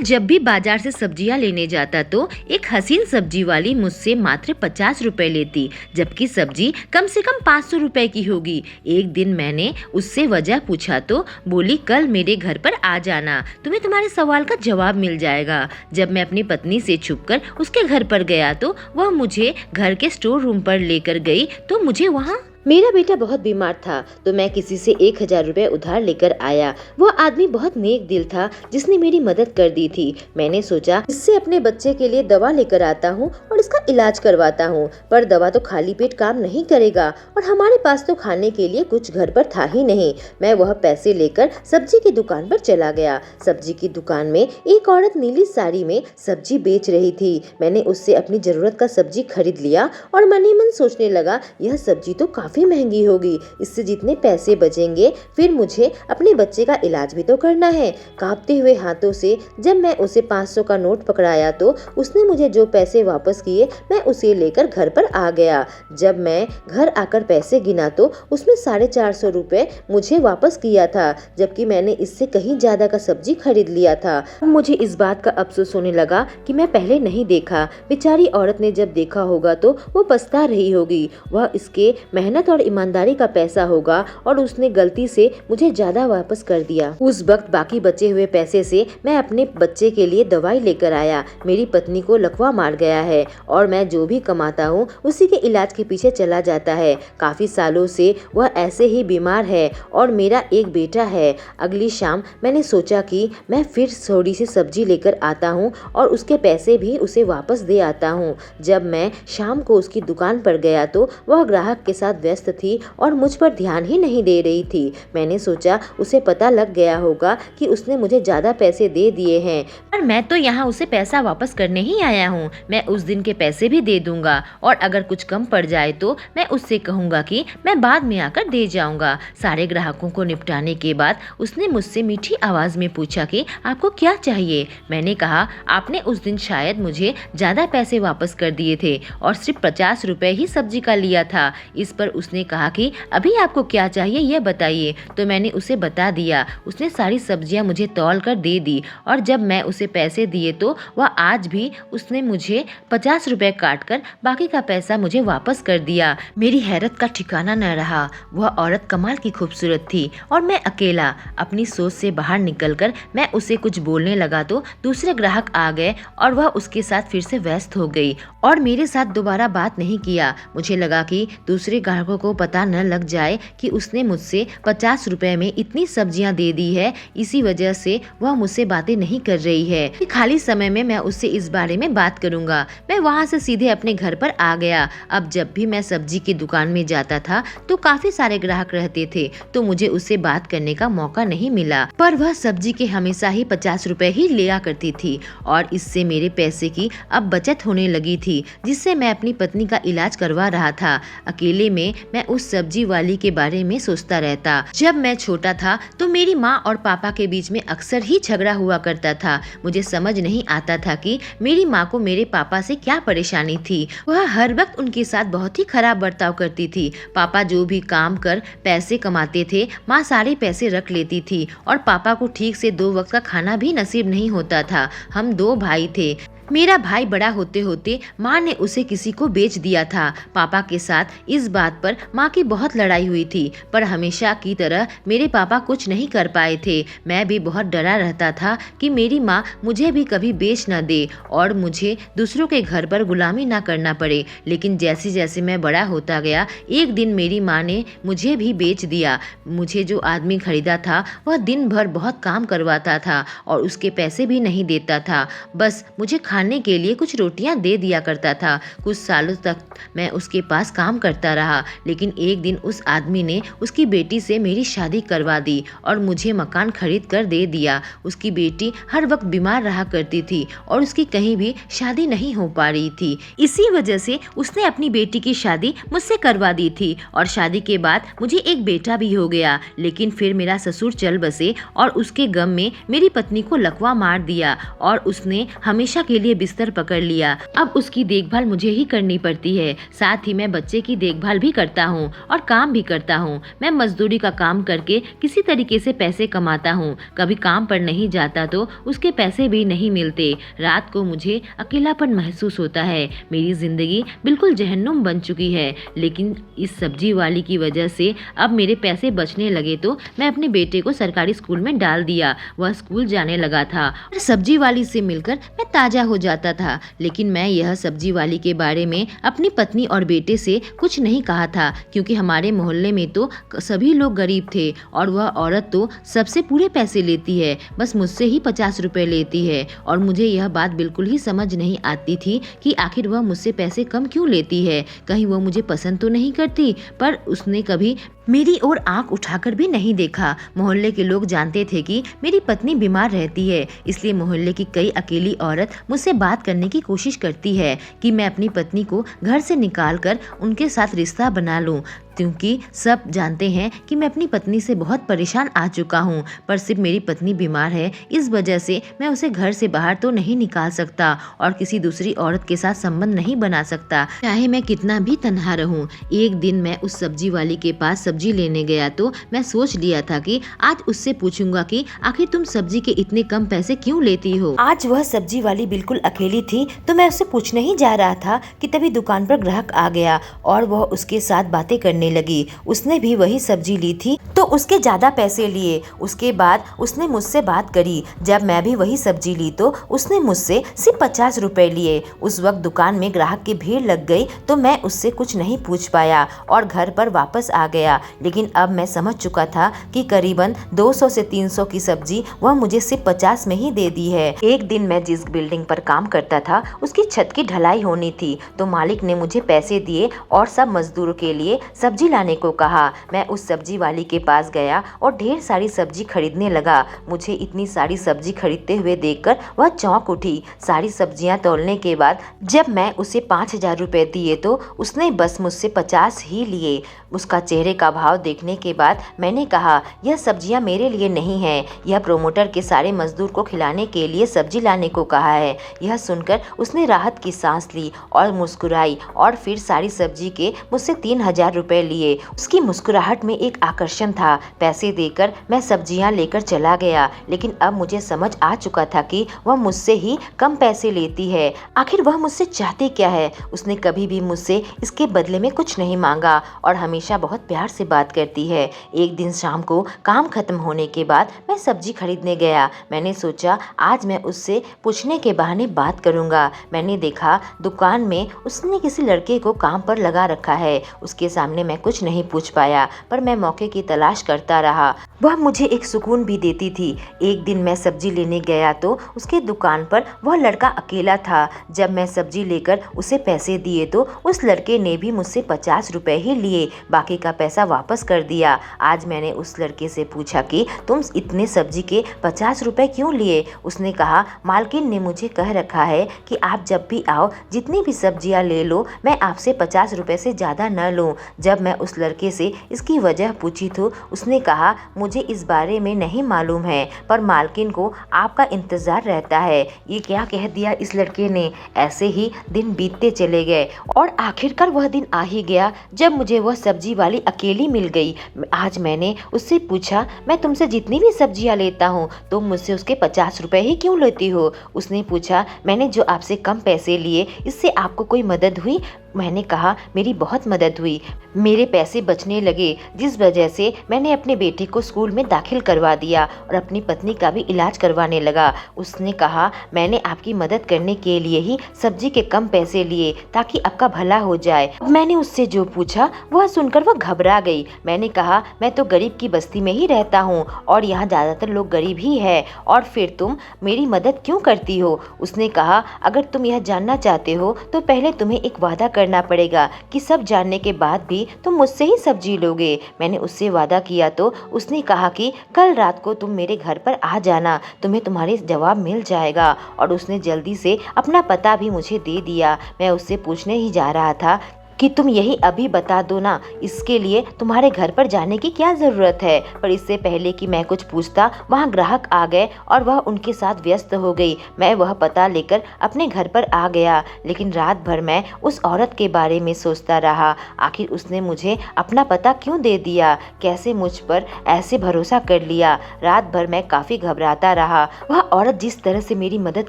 मैं जब भी बाजार से सब्जियां लेने जाता तो एक हसीन सब्जी वाली मुझसे मात्र 50 रुपए लेती, जबकि सब्जी कम से कम 500 रुपए की होगी। एक दिन मैंने उससे वजह पूछा तो बोली, कल मेरे घर पर आ जाना, तुम्हें तुम्हारे सवाल का जवाब मिल जाएगा। जब मैं अपनी पत्नी से छुपकर उसके घर पर गया तो वह मुझे घर के स्टोर रूम पर लेकर गई तो मुझे वहाँ मेरा बेटा बहुत बीमार था तो मैं किसी से 1000 रुपए उधार लेकर आया। वह आदमी बहुत नेक दिल था जिसने मेरी मदद कर दी थी। मैंने सोचा इससे अपने बच्चे के लिए दवा लेकर आता हूँ और इसका इलाज करवाता हूँ, पर दवा तो खाली पेट काम नहीं करेगा और हमारे पास तो खाने के लिए कुछ घर पर था ही नहीं। मैं वह पैसे लेकर सब्जी की दुकान पर चला गया। सब्जी की दुकान में एक औरत नीली साड़ी में सब्जी बेच रही थी। मैंने उससे अपनी जरूरत का सब्जी खरीद लिया और मन ही मन सोचने लगा, यह सब्जी तो काफी महंगी होगी, इससे जितने पैसे बचेंगे फिर मुझे अपने बच्चे का इलाज भी तो करना है। कांपते हुए हाथों से जब मैं उसे 500 का नोट पकड़ाया तो उसने मुझे जो पैसे वापस किए मैं उसे लेकर घर पर आ गया। जब मैं घर आकर पैसे गिना तो उसमें 450 रुपए मुझे वापस किया था, जबकि मैंने इससे कहीं ज्यादा का सब्जी खरीद लिया था। मुझे इस बात का अफसोस होने लगा कि मैं पहले नहीं देखा। बेचारी औरत ने जब देखा होगा तो वो पछता रही होगी। वह इसके मेहनत और ईमानदारी का पैसा होगा और उसने गलती से मुझे ज्यादा वापस कर दिया। उस वक्त बाकी बचे हुए पैसे से मैं अपने बच्चे के लिए दवाई लेकर आया। मेरी पत्नी को लकवा मार गया है और मैं जो भी कमाता हूँ उसी के इलाज के पीछे चला जाता है। काफी सालों से वह ऐसे ही बीमार है और मेरा एक बेटा है। अगली शाम मैंने सोचा कि मैं फिर थोड़ी सी सब्जी लेकर आता हूँ और उसके पैसे भी उसे वापस दे आता हूँ। जब मैं शाम को उसकी दुकान पर गया तो वह ग्राहक के साथ व्यस्त थी और मुझ पर ध्यान ही नहीं दे रही थी। मैंने सोचा उसे पता लग गया होगा कि उसने मुझे ज्यादा पैसे दे दिए हैं, पर मैं तो यहाँ उसे पैसा वापस करने ही आया हूँ। मैं उस दिन के पैसे भी दे दूंगा और अगर कुछ कम पड़ जाए तो मैं उससे कहूँगा कि मैं बाद में आकर दे जाऊंगा। सारे ग्राहकों को निपटाने के बाद उसने मुझसे मीठी आवाज में पूछा कि आपको क्या चाहिए। मैंने कहा, आपने उस दिन शायद मुझे ज्यादा पैसे वापस कर दिए थे और सिर्फ 50 रुपए ही सब्जी का लिया था। इस पर उसने कहा कि अभी आपको क्या चाहिए यह बताइए। तो मैंने उसे बता दिया। उसने सारी सब्जियां मुझे तौल कर दे दी और जब मैं उसे पैसे दिए तो वह आज भी उसने मुझे 50 रुपए काट कर बाकी का पैसा मुझे वापस कर दिया। मेरी हैरत का ठिकाना न रहा। वह औरत कमाल की खूबसूरत थी और मैं अकेला। अपनी सोच से बाहर निकलकर मैं उसे कुछ बोलने लगा तो दूसरे ग्राहक आ गए और वह उसके साथ फिर से व्यस्त हो गई और मेरे साथ दोबारा बात नहीं किया। मुझे लगा कि दूसरे ग्राहकों को पता न लग जाए कि उसने मुझसे 50 रुपए में इतनी सब्जियां दे दी है, इसी वजह से वह मुझसे बातें नहीं कर रही है। खाली समय में मैं उससे इस बारे में बात करूंगा। मैं वहां से सीधे अपने घर पर आ गया। अब जब भी मैं सब्जी की दुकान में जाता था तो काफी सारे ग्राहक रहते थे तो मुझे उससे बात करने का मौका नहीं मिला, पर वह सब्जी के हमेशा ही 50 रुपए ही लिया करती थी और इससे मेरे पैसे की अब बचत होने लगी थी, जिससे मैं अपनी पत्नी का इलाज करवा रहा था। अकेले में मैं उस सब्जी वाली के बारे में सोचता रहता। जब मैं छोटा था तो मेरी माँ और पापा के बीच में अक्सर ही झगड़ा हुआ करता था। मुझे समझ नहीं आता था कि मेरी माँ को मेरे पापा से क्या परेशानी थी। वह हर वक्त उनके साथ बहुत ही खराब बर्ताव करती थी। पापा जो भी काम कर पैसे कमाते थे, माँ सारे पैसे रख लेती थी और पापा को ठीक से 2 वक्त का खाना भी नसीब नहीं होता था। हम 2 भाई थे। मेरा भाई बड़ा होते होते माँ ने उसे किसी को बेच दिया था। पापा के साथ इस बात पर माँ की बहुत लड़ाई हुई थी, पर हमेशा की तरह मेरे पापा कुछ नहीं कर पाए थे। मैं भी बहुत डरा रहता था कि मेरी माँ मुझे भी कभी बेच न दे और मुझे दूसरों के घर पर गुलामी ना करना पड़े। लेकिन जैसे जैसे मैं बड़ा होता गया, एक दिन मेरी माँ ने मुझे भी बेच दिया। मुझे जो आदमी खरीदा था वह दिन भर बहुत काम करवाता था और उसके पैसे भी नहीं देता था, बस मुझे खाने के लिए कुछ रोटियां दे दिया करता था। कुछ सालों तक मैं उसके पास काम करता रहा, लेकिन एक दिन उस आदमी ने उसकी बेटी से मेरी शादी करवा दी और मुझे मकान खरीद कर दे दिया। उसकी बेटी हर वक्त बीमार रहा करती थी और उसकी कहीं भी शादी नहीं हो पा रही थी। इसी वजह से उसने अपनी बेटी की शादी मुझसे करवा दी थी और शादी के बाद मुझे एक बेटा भी हो गया। लेकिन फिर मेरा ससुर चल बसे और उसके गम में मेरी पत्नी को लकवा मार दिया और उसने हमेशा के लिए बिस्तर पकड़ लिया। अब उसकी देखभाल मुझे ही करनी पड़ती है। साथ ही मैं बच्चे की देखभाल भी करता हूँ और काम भी करता हूँ। मैं मजदूरी का काम करके किसी तरीके से पैसे कमाता हूँ। कभी काम पर नहीं जाता तो उसके पैसे भी नहीं मिलते। रात को मुझे अकेलापन महसूस होता है। मेरी जिंदगी बिल्कुल जहन्नुम बन चुकी है। लेकिन इस सब्जी वाली की वजह से अब मेरे पैसे बचने लगे तो मैं अपने बेटे को सरकारी स्कूल में डाल दिया। वह स्कूल जाने लगा था और सब्जी वाली से मिलकर मैं ताजा हो जाता था। लेकिन मैं यह सब्जी वाली के बारे में अपनी पत्नी और बेटे से कुछ नहीं कहा था, क्योंकि हमारे मोहल्ले में तो सभी लोग गरीब थे और वह औरत तो सबसे पूरे पैसे लेती है, बस मुझसे ही 50 रुपए लेती है। और मुझे यह बात बिल्कुल ही समझ नहीं आती थी कि आखिर वह मुझसे पैसे कम क्यों लेती है। कहीं वह मुझे पसंद तो नहीं करती, पर उसने कभी मेरी ओर आंख उठाकर भी नहीं देखा। मोहल्ले के लोग जानते थे कि मेरी पत्नी बीमार रहती है, इसलिए मोहल्ले की कई अकेली औरत मुझसे बात करने की कोशिश करती है कि मैं अपनी पत्नी को घर से निकालकर उनके साथ रिश्ता बना लूं, क्योंकि सब जानते हैं कि मैं अपनी पत्नी से बहुत परेशान आ चुका हूँ। पर सिर्फ मेरी पत्नी बीमार है, इस वजह से मैं उसे घर से बाहर तो नहीं निकाल सकता और किसी दूसरी औरत के साथ संबंध नहीं बना सकता, चाहे मैं कितना भी तन्हा रहूं। एक दिन मैं उस सब्जी वाली के पास सब्जी लेने गया तो मैं सोच लिया था कि आज उससे पूछूंगा कि आखिर तुम सब्जी के इतने कम पैसे क्यों लेती हो। आज वह सब्जी वाली बिल्कुल अकेली थी तो मैं उससे पूछने ही जा रहा था कि तभी दुकान पर ग्राहक आ गया और वह उसके साथ बातें करने लगी। उसने भी वही सब्जी ली थी तो उसके ज्यादा पैसे लिए। उसके बाद उसने मुझसे बात करी। जब मैं भी वही सब्जी ली तो उसने मुझसे सिर्फ 50 रुपए लिए। उस वक्त दुकान में ग्राहक की भीड़ लग गई तो मैं उससे कुछ नहीं पूछ पाया और घर पर वापस आ गया। लेकिन अब मैं समझ चुका था कि करीबन 200 से 300 की सब्जी वह मुझे सिर्फ 50 में ही दे दी है। एक दिन मैं जिस बिल्डिंग पर काम करता था उसकी छत की ढलाई होनी थी तो मालिक ने मुझे पैसे दिए और सब मजदूरों के लिए सब्जी लाने को कहा। मैं उस सब्जी वाली के पास गया और ढेर सारी सब्जी खरीदने लगा। मुझे इतनी सारी सब्जी खरीदते हुए देखकर वह चौंक उठी। सारी सब्जियां तौलने के बाद जब मैं उसे 5000 रुपए दिए तो उसने बस मुझसे 50 ही लिए। उसका चेहरे का भाव देखने के बाद मैंने कहा, यह सब्जियां मेरे लिए नहीं है, यह प्रोमोटर के सारे मजदूर को खिलाने के लिए सब्जी लाने को कहा है। यह सुनकर उसने राहत की सांस ली और मुस्कुराई और फिर सारी सब्जी के मुझसे 3000 रुपए लिए। उसकी मुस्कुराहट में एक आकर्षण था। पैसे देकर मैं सब्जियां लेकर चला गया, लेकिन अब मुझे समझ आ चुका था कि वह मुझसे ही कम पैसे लेती है। आखिर वह मुझसे चाहती क्या है? उसने कभी भी मुझसे इसके बदले में कुछ नहीं मांगा और हमेशा बहुत प्यार से बात करती है। एक दिन शाम को काम खत्म होने के बाद मैं सब्जी खरीदने गया। मैंने सोचा आज मैं उससे पूछने के बहाने बात करूंगा। मैंने देखा दुकान में उसने किसी लड़के को काम पर लगा रखा है। उसके सामने मैं कुछ नहीं पूछ पाया, पर मैं मौके की तलाश करता रहा। वह मुझे एक सुकून भी देती थी। एक दिन मैं सब्जी लेने गया तो उसके दुकान पर वह लड़का अकेला था। जब मैं सब्जी लेकर उसे पैसे दिए तो उस लड़के ने भी मुझसे 50 रुपए ही लिए, बाकी का पैसा वापस कर दिया। आज मैंने उस लड़के से पूछा कि तुम इतने सब्जी के 50 रुपए क्यों लिए? उसने कहा, मालकिन ने मुझे कह रखा है कि आप जब भी आओ जितनी भी सब्जियां ले लो, मैं आपसे 50 रुपए से ज़्यादा न लूँ। जब मैं उस लड़के से इसकी वजह पूछी तो उसने कहा, मुझे इस बारे में नहीं मालूम है, पर मालकिन को आपका इंतज़ार रहता है। ये क्या कह दिया इस लड़के ने। ऐसे ही दिन बीतते चले गए और आखिरकार वह दिन आ ही गया जब मुझे वह सब्जी वाली अकेली मिल गई। आज मैंने उससे पूछा, मैं तुमसे जितनी भी सब्जियां लेता हूँ तुम मुझसे उसके 50 रुपए ही क्यों लेती हो? उसने पूछा, मैंने जो आपसे कम पैसे लिए इससे आपको कोई मदद हुई? मैंने कहा, मेरी बहुत मदद हुई। मेरे पैसे बचने लगे, जिस वजह से मैंने अपने बेटे को स्कूल में दाखिल करवा दिया और अपनी पत्नी का भी इलाज करवाने लगा। उसने कहा, मैंने आपकी मदद करने के लिए ही सब्जी के कम पैसे लिए ताकि आपका भला हो जाए। मैंने उससे जो पूछा वह सुनकर वह घबरा गई। मैंने कहा, मैं तो गरीब की बस्ती में ही रहता हूँ और यहाँ ज़्यादातर लोग गरीब ही है, और फिर तुम मेरी मदद क्यों करती हो? उसने कहा, अगर तुम यह जानना चाहते हो तो पहले तुम्हें एक वादा करना पड़ेगा कि सब जानने के बाद भी तुम मुझसे ही सब्जी लोगे। मैंने उससे वादा किया तो उसने कहा कि कल रात को तुम मेरे घर पर आ जाना, तुम्हें तुम्हारे जवाब मिल जाएगा। और उसने जल्दी से अपना पता भी मुझे दे दिया। मैं उससे पूछने ही जा रहा था कि तुम यही अभी बता दो ना, इसके लिए तुम्हारे घर पर जाने की क्या ज़रूरत है। पर इससे पहले कि मैं कुछ पूछता वहाँ ग्राहक आ गए और वह उनके साथ व्यस्त हो गई। मैं वह पता लेकर अपने घर पर आ गया, लेकिन रात भर मैं उस औरत के बारे में सोचता रहा। आखिर उसने मुझे अपना पता क्यों दे दिया, कैसे मुझ पर ऐसे भरोसा कर लिया। रात भर मैं काफ़ी घबराता रहा। वह औरत जिस तरह से मेरी मदद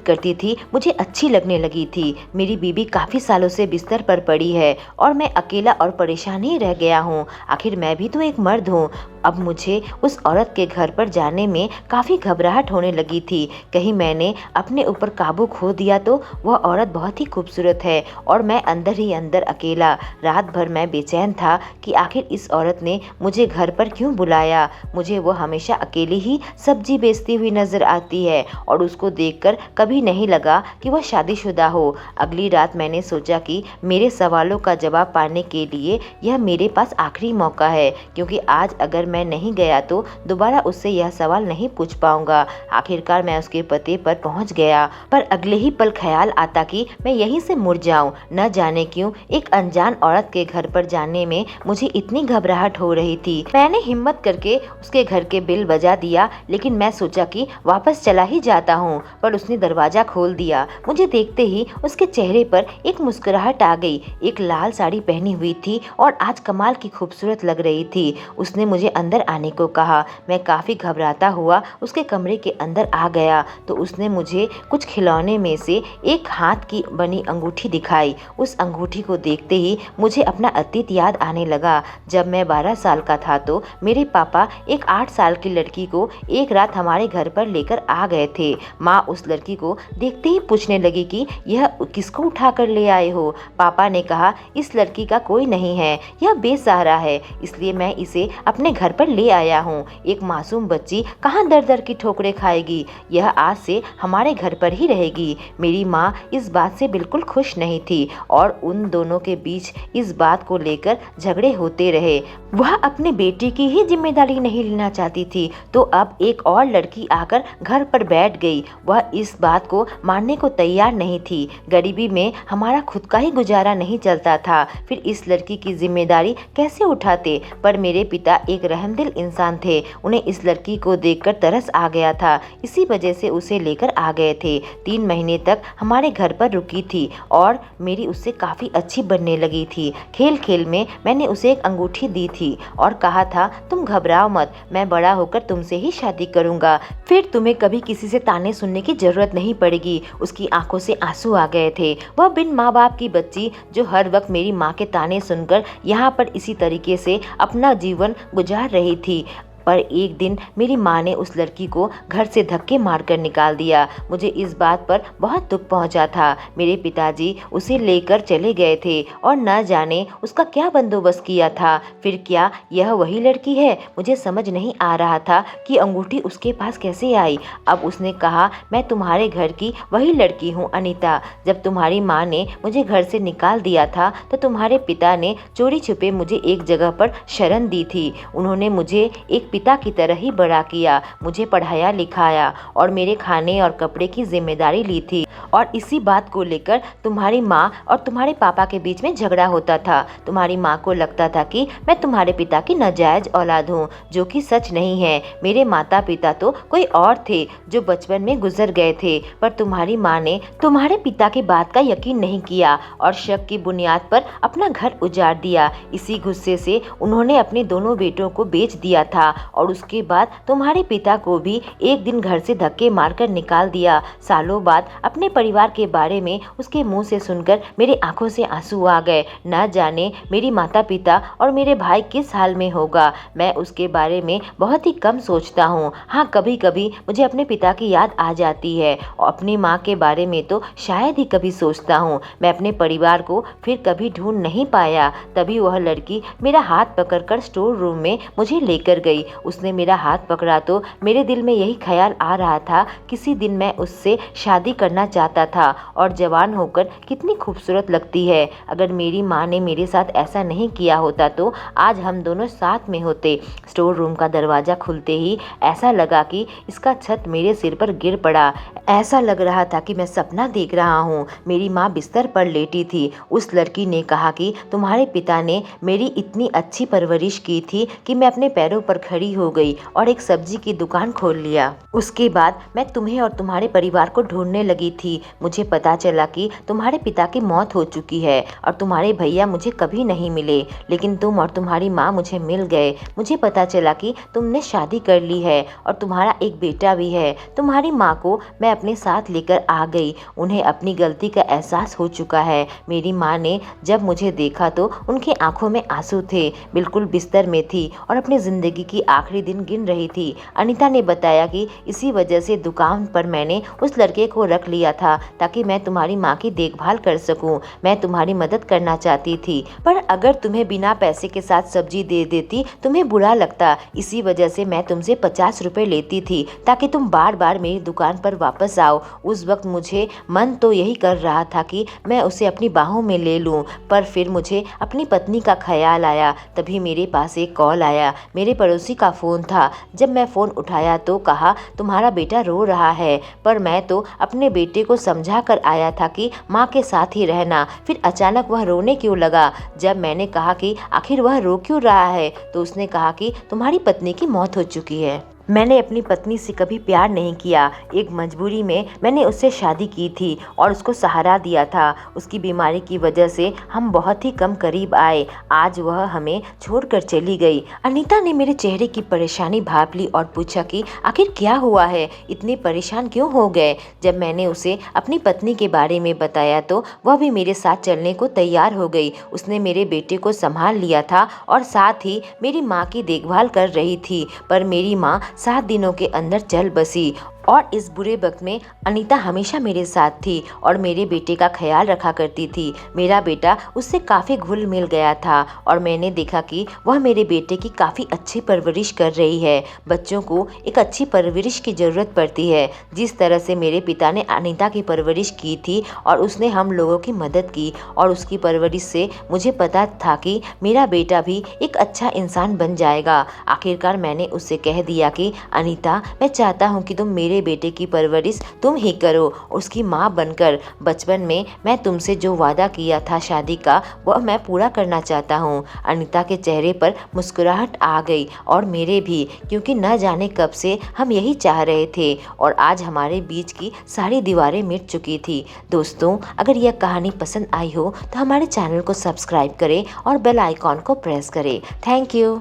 करती थी मुझे अच्छी लगने लगी थी। मेरी बीबी काफ़ी सालों से बिस्तर पर पड़ी है और मैं अकेला और परेशान ही रह गया हूँ। आखिर मैं भी तो एक मर्द हूँ। अब मुझे उस औरत के घर पर जाने में काफ़ी घबराहट होने लगी थी। कहीं मैंने अपने ऊपर काबू खो दिया तो। वह औरत बहुत ही खूबसूरत है और मैं अंदर ही अंदर अकेला। रात भर मैं बेचैन था कि आखिर इस औरत ने मुझे घर पर क्यों बुलाया। मुझे वो हमेशा अकेली ही सब्जी बेचती हुई नजर आती है और उसको देखकर कभी नहीं लगा कि वह शादीशुदा हो। अगली रात मैंने सोचा कि मेरे सवालों का जवाब पाने के लिए यह मेरे पास आखिरी मौका है, क्योंकि आज अगर मैं नहीं गया तो दोबारा उससे यह सवाल नहीं पूछ पाऊंगा। आखिरकार मैं उसके पते पर पहुंच गया, पर अगले ही पल ख्याल आता कि मैं यहीं से मुड़ जाऊं। न जाने क्यों एक अनजान औरत के घर पर जाने में मुझे इतनी घबराहट हो रही थी। मैंने हिम्मत करके उसके घर के बिल बजा दिया, लेकिन मैं सोचा कि वापस चला ही जाता हूँ, पर उसने दरवाजा खोल दिया। मुझे देखते ही उसके चेहरे पर एक मुस्कुराहट आ गई। एक लाल साड़ी पहनी हुई थी और आज कमाल की खूबसूरत लग रही थी। उसने मुझे अंदर आने को कहा। मैं काफ़ी घबराता हुआ उसके कमरे के अंदर आ गया तो उसने मुझे कुछ खिलौने में से एक हाथ की बनी अंगूठी दिखाई। उस अंगूठी को देखते ही मुझे अपना अतीत याद आने लगा। जब मैं 12 साल का था तो मेरे पापा एक 8 साल की लड़की को एक रात हमारे घर पर लेकर आ गए थे। माँ उस लड़की को देखते ही पूछने लगी कि यह किसको उठा कर ले आए हो। पापा ने कहा, इस लड़की का कोई नहीं है, यह बेसहारा है, इसलिए मैं इसे अपने घर पर ले आया हूँ। एक मासूम बच्ची कहाँ दर दर की ठोकरें खाएगी, यह आज से हमारे घर पर ही रहेगी। मेरी माँ इस बात से बिल्कुल खुश नहीं थी और उन दोनों के बीच इस बात को लेकर झगड़े होते रहे। वह अपने बेटे की ही जिम्मेदारी नहीं लेना चाहती थी तो अब एक और लड़की आकर घर पर बैठ गई। वह इस बात को मानने को तैयार नहीं थी। गरीबी में हमारा खुद का ही गुजारा नहीं चलता था, फिर इस लड़की की जिम्मेदारी कैसे उठाते। पर मेरे पिता एक रहमदिल इंसान थे, उन्हें इस लड़की को देखकर तरस आ गया था, इसी वजह से उसे लेकर आ गए थे। 3 महीने तक हमारे घर पर रुकी थी और मेरी उससे काफ़ी अच्छी बनने लगी थी। खेल खेल में मैंने उसे एक अंगूठी दी थी और कहा था, तुम घबराओ मत, मैं बड़ा होकर तुमसे ही शादी करूंगा, फिर तुम्हें कभी किसी से ताने सुनने की जरूरत नहीं पड़ेगी। उसकी आंखों से आंसू आ गए थे। वह बिन माँ बाप की बच्ची जो हर वक्त मेरी माँ के ताने सुनकर यहाँ पर इसी तरीके से अपना जीवन गुजार रही थी। पर एक दिन मेरी माँ ने उस लड़की को घर से धक्के मारकर निकाल दिया। मुझे इस बात पर बहुत दुख पहुंचा था। मेरे पिताजी उसे लेकर चले गए थे और न जाने उसका क्या बंदोबस्त किया था। फिर क्या यह वही लड़की है? मुझे समझ नहीं आ रहा था कि अंगूठी उसके पास कैसे आई। अब उसने कहा, मैं तुम्हारे घर की वही लड़की हूँ अनीता। जब तुम्हारी माँ ने मुझे घर से निकाल दिया था तो तुम्हारे पिता ने चोरी छुपे मुझे एक जगह पर शरण दी थी। उन्होंने मुझे एक पिता की तरह ही बड़ा किया, मुझे पढ़ाया लिखाया और मेरे खाने और कपड़े की जिम्मेदारी ली थी। और इसी बात को लेकर तुम्हारी माँ और तुम्हारे पापा के बीच में झगड़ा होता था। तुम्हारी माँ को लगता था कि मैं तुम्हारे पिता की नाजायज औलाद हूँ, जो कि सच नहीं है। मेरे माता पिता तो कोई और थे जो बचपन में गुजर गए थे, पर तुम्हारी माँ ने तुम्हारे पिता की बात का यकीन नहीं किया और शक की बुनियाद पर अपना घर उजाड़ दिया। इसी गुस्से से उन्होंने अपने दोनों बेटों को बेच दिया था और उसके बाद तुम्हारे पिता को भी एक दिन घर से धक्के मारकर निकाल दिया। सालों बाद अपने परिवार के बारे में उसके मुंह से सुनकर मेरी आंखों से आंसू आ गए। न जाने मेरी माता पिता और मेरे भाई किस हाल में होगा। मैं उसके बारे में बहुत ही कम सोचता हूँ। हाँ, कभी कभी मुझे अपने पिता की याद आ जाती है और अपनी माँ के बारे में तो शायद ही कभी सोचता हूँ। मैं अपने परिवार को फिर कभी ढूंढ नहीं पाया। तभी वह लड़की मेरा हाथ पकड़कर स्टोर रूम में मुझे लेकर गई। उसने मेरा हाथ पकड़ा तो मेरे दिल में यही ख्याल आ रहा था, किसी दिन मैं उससे शादी करना चाहता आता था और जवान होकर कितनी खूबसूरत लगती है। अगर मेरी माँ ने मेरे साथ ऐसा नहीं किया होता तो आज हम दोनों साथ में होते। स्टोर रूम का दरवाज़ा खुलते ही ऐसा लगा कि इसका छत मेरे सिर पर गिर पड़ा। ऐसा लग रहा था कि मैं सपना देख रहा हूँ। मेरी माँ बिस्तर पर लेटी थी। उस लड़की ने कहा कि तुम्हारे पिता ने मेरी इतनी अच्छी परवरिश की थी कि मैं अपने पैरों पर खड़ी हो गई और एक सब्जी की दुकान खोल लिया। उसके बाद मैं तुम्हें और तुम्हारे परिवार को ढूंढने लगी थी। मुझे पता चला कि तुम्हारे पिता की मौत हो चुकी है और तुम्हारे भैया मुझे कभी नहीं मिले, लेकिन तुम और तुम्हारी माँ मुझे मिल गए। मुझे पता चला कि तुमने शादी कर ली है और तुम्हारा एक बेटा भी है। तुम्हारी माँ को मैं अपने साथ लेकर आ गई। उन्हें अपनी गलती का एहसास हो चुका है। मेरी माँ ने जब मुझे देखा तो उनकी आंखों में आंसू थे। बिल्कुल बिस्तर में थी और अपनी ज़िंदगी की आखिरी दिन गिन रही थी। अनीता ने बताया कि इसी वजह से दुकान पर मैंने उस लड़के को रख लिया था ताकि मैं तुम्हारी माँ की देखभाल कर सकूं। मैं तुम्हारी मदद करना चाहती थी, पर अगर तुम्हें बिना पैसे के साथ सब्जी दे देती तुम्हें बुरा लगता। इसी वजह से मैं तुमसे 50 रुपए लेती थी ताकि तुम बार बार मेरी दुकान पर वापस आओ। उस वक्त मुझे मन तो यही कर रहा था कि मैं उसे अपनी बाहों में ले लूं, पर फिर मुझे अपनी पत्नी का ख्याल आया। तभी मेरे पास एक कॉल आया। मेरे पड़ोसी का फ़ोन था। जब मैं फ़ोन उठाया तो कहा तुम्हारा बेटा रो रहा है, पर मैं तो अपने बेटे को समझा कर आया था कि माँ के साथ ही रहना। फिर अचानक वह रोने क्यों लगा। जब मैंने कहा कि आखिर वह रो क्यों रहा है तो उसने कहा कि तुम्हारी पत्नी की मौत हो चुकी है। मैंने अपनी पत्नी से कभी प्यार नहीं किया। एक मजबूरी में मैंने उससे शादी की थी और उसको सहारा दिया था। उसकी बीमारी की वजह से हम बहुत ही कम करीब आए। आज वह हमें छोड़कर चली गई। अनीता ने मेरे चेहरे की परेशानी भांप ली और पूछा कि आखिर क्या हुआ है, इतने परेशान क्यों हो गए। जब मैंने उसे अपनी पत्नी के बारे में बताया तो वह भी मेरे साथ चलने को तैयार हो गई। उसने मेरे बेटे को संभाल लिया था और साथ ही मेरी माँ की देखभाल कर रही थी। पर मेरी माँ 7 दिनों के अंदर चल बसी और इस बुरे वक्त में अनीता हमेशा मेरे साथ थी और मेरे बेटे का ख्याल रखा करती थी। मेरा बेटा उससे काफ़ी घुल मिल गया था और मैंने देखा कि वह मेरे बेटे की काफ़ी अच्छी परवरिश कर रही है। बच्चों को एक अच्छी परवरिश की ज़रूरत पड़ती है। जिस तरह से मेरे पिता ने अनीता की परवरिश की थी और उसने हम लोगों की मदद की और उसकी परवरिश से मुझे पता था कि मेरा बेटा भी एक अच्छा इंसान बन जाएगा। आखिरकार मैंने उससे कह दिया कि अनीता, मैं चाहता हूँ कि तुम मेरे बेटे की परवरिश तुम ही करो, उसकी माँ बनकर। बचपन में मैं तुमसे जो वादा किया था शादी का, वह मैं पूरा करना चाहता हूँ। अनीता के चेहरे पर मुस्कुराहट आ गई और मेरे भी, क्योंकि न जाने कब से हम यही चाह रहे थे और आज हमारे बीच की सारी दीवारें मिट चुकी थी। दोस्तों, अगर यह कहानी पसंद आई हो तो हमारे चैनल को सब्सक्राइब करें और बेल आइकॉन को प्रेस करें। Thank you.